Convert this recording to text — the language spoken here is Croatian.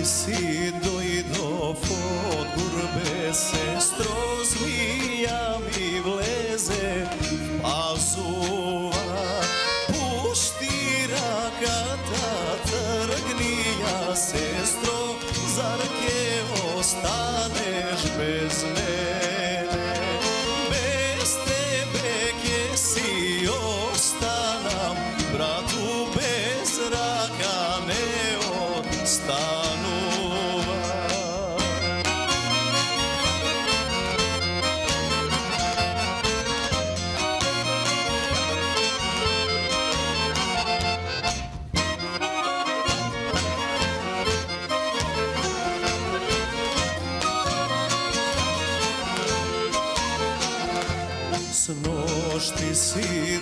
nošti si dojdo od gurbe, sestro, zmija mi vleze v pazuva. Pušti rakata, trgni ja, sestro, zar ke ostaneš bez mene? Bez tebe ke si ostanam, bratu, bez raka ne ostanuva. S nošti si